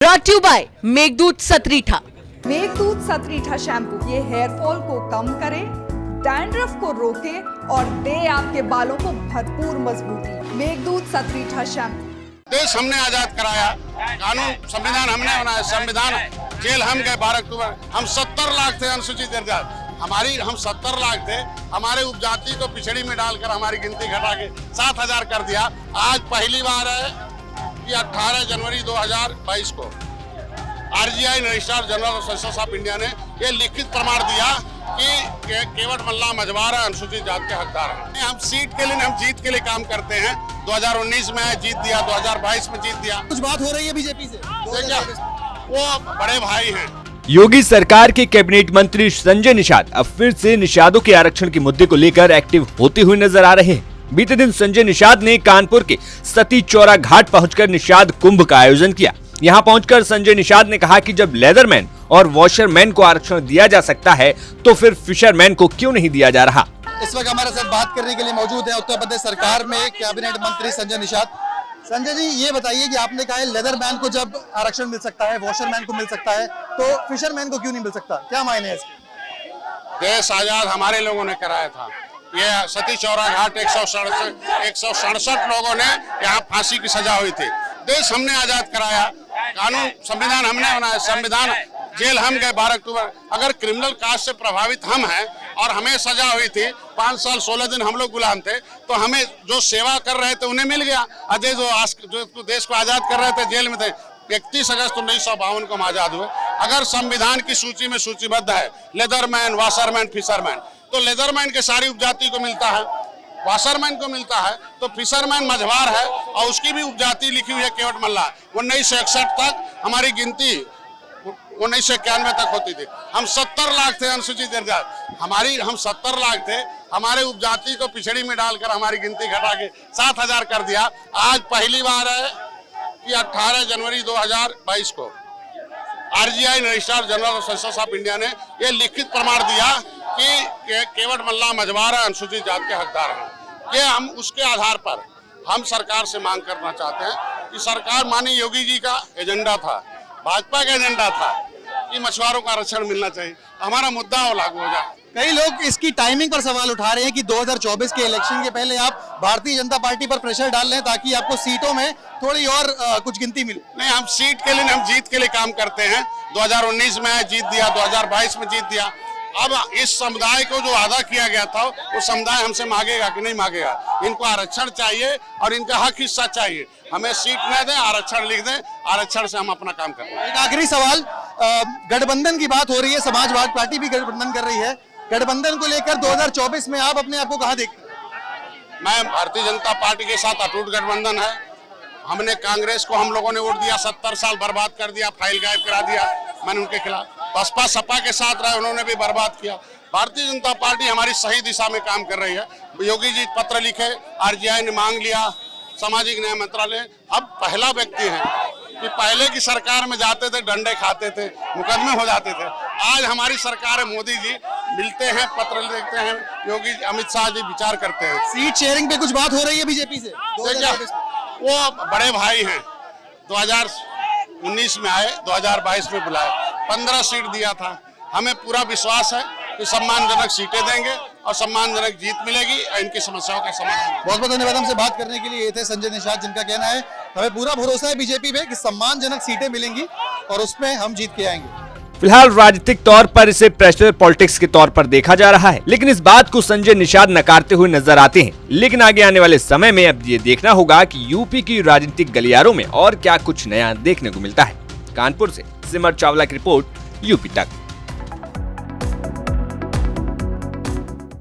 Brought you by Meghdoot Satritha. Meghdoot Satritha shampoo ये hair fall को कम करे, डैंड्रफ को रोके और दे आपके बालों को भरपूर मजबूती। मेघदूत सतरीठा शैम्पू। देश हमने आजाद कराया, कानून संविधान हमने बनाया, संविधान जेल हम गए 12 अक्टूबर। हम 70 लाख थे अनुसूचित जाति, हम 70 लाख थे। हमारे उपजाति को पिछड़ी में डालकर हमारी गिनती घटा के 7,000 कर दिया। आज पहली बार है कि 18 जनवरी 2022 को RGI registrar general of services of India ने ये लिखित प्रमाण दिया कि केवट मल्ला मझवार अनुसूचित जाति के हकदार हैं। हम सीट के लिए, हम जीत के लिए काम करते हैं। 2019 में जीत दिया, 2022 में जीत दिया। कुछ बात हो रही है बीजेपी से, वो बड़े भाई हैं। योगी सरकार के कैबिनेट मंत्री संजय निषाद अब फिर से निषादों के आरक्षण के मुद्दे को लेकर एक्टिव होते हुए नजर आ रहे हैं। बीते दिन संजय निषाद ने कानपुर के सती चौरा घाट पहुंचकर निषाद कुंभ का आयोजन किया। यहां पहुंचकर संजय निषाद ने कहा कि जब लेदरमैन और वॉशरमैन को आरक्षण दिया जा सकता है तो फिर फिशरमैन को क्यों नहीं दिया जा रहा। इस वक्त हमारे साथ बात करने के लिए मौजूद है उत्तर प्रदेश सरकार में कैबिनेट मंत्री संजय निषाद। संजय जी, ये बताइए कि आपने कहा है लेदरमैन को जब आरक्षण मिल सकता है, वॉशरमैन को मिल सकता है, तो फिशरमैन को क्यों नहीं मिल सकता? क्या मायने है इसके? देश आजाद हमारे लोगों ने कराया था। ये सती चौरा घाट 167 लोगों ने यहाँ फांसी की सजा हुई थी। देश हमने आजाद कराया, कानून संविधान हमने बनाया, संविधान जेल हम गए 12 अक्टूबर। अगर क्रिमिनल कास्ट से प्रभावित हम हैं और हमें सजा हुई थी, 5 साल 16 दिन हम लोग गुलाम थे, तो हमें जो सेवा कर रहे थे उन्हें मिल गया। अजय जो देश को आजाद कर रहे थे जेल में थे। 31 अगस्त 1952 को हम आजाद हुए। अगर संविधान की सूची में सूचीबद्ध है लेदरमैन, वाशरमैन, फिशरमैन, तो लेदरमैन के सारी उपजाति को मिलता है, वाशरमैन को मिलता है, तो फिशरमैन मझवार है और उसकी भी उपजाति लिखी हुई है केवट मल्ला। 1961 तक हमारी गिनती 1991 तक होती थी। हम 70 लाख थे अनुसूचित जाति, हम 70 लाख थे। हमारे उपजाति को पिछड़ी में डालकर हमारी गिनती घटा के 7,000 कर दिया। आज पहली बार है कि 18 जनवरी 2022 को RGI registrar general of services of India ने ये लिखित प्रमाण दिया कि केवट मल्ला मझवार अनुसूचित जाति के हकदार हैं। ये हम उसके आधार पर हम सरकार से मांग करना चाहते हैं कि सरकार, माननीय योगी जी का एजेंडा था, भाजपा का एजेंडा था कि मछुआरों का आरक्षण मिलना चाहिए, हमारा मुद्दा वो लागू हो जाए। कई लोग इसकी टाइमिंग पर सवाल उठा रहे हैं कि 2024 के इलेक्शन के पहले आप भारतीय जनता पार्टी पर प्रेशर डाल लें ताकि आपको सीटों में थोड़ी और कुछ गिनती मिले। नहीं, हम सीट के लिए, हम जीत के लिए काम करते हैं। 2019 में जीत दिया, 2022 में जीत दिया। अब इस समुदाय को जो वादा किया गया था वो समुदाय हमसे मांगेगा कि नहीं मांगेगा? इनको आरक्षण चाहिए और इनका हक हिस्सा चाहिए। हमें सीट न दें, आरक्षण लिख दें, आरक्षण से हम अपना काम करेंगे। एक आखिरी सवाल, गठबंधन की बात हो रही है, समाजवादी पार्टी भी गठबंधन कर रही है। गठबंधन को लेकर 2024 में आप अपने आप को कहाँ देखते हैं? मैं भारतीय जनता पार्टी के साथ अटूट गठबंधन है। हमने कांग्रेस को हम लोगों ने वोट दिया, 70 साल बर्बाद कर दिया, फाइल गायब करा दिया। मैंने उनके खिलाफ बसपा सपा के साथ रहे, उन्होंने भी बर्बाद किया। भारतीय जनता पार्टी हमारी सही दिशा में काम कर रही है। योगी जी पत्र लिखे, आरजीआई ने मांग लिया, सामाजिक न्याय मंत्रालय। अब पहला व्यक्ति है कि पहले की सरकार में जाते थे, डंडे खाते थे, मुकदमे हो जाते थे। आज हमारी सरकार है, मोदी जी मिलते हैं, पत्र लिखते हैं, योगी अमित शाह जी विचार करते हैं। सीट शेयरिंग पे कुछ बात हो रही है बीजेपी से? वो बड़े भाई हैं। 2019 में आए, 2022 में बुलाए, 15 सीट दिया था। हमें पूरा विश्वास है कि सम्मानजनक सीटें देंगे और सम्मानजनक जीत मिलेगी और इनकी समस्याओं का समाधान। बहुत बहुत धन्यवाद। हमसे बात करने के लिए ये थे संजय निषाद, जिनका कहना है हमें पूरा भरोसा है बीजेपी पे कि सम्मानजनक सीटें मिलेंगी और उसमें हम जीत के आएंगे। फिलहाल राजनीतिक तौर पर इसे प्रेशर पॉलिटिक्स के तौर पर देखा जा रहा है, लेकिन इस बात को संजय निषाद नकारते हुए नजर आते हैं। लेकिन आगे आने वाले समय में अब ये देखना होगा कि यूपी की राजनीतिक गलियारों में और क्या कुछ नया देखने को मिलता है। कानपुर से सिमर चावला की रिपोर्ट, यूपी तक।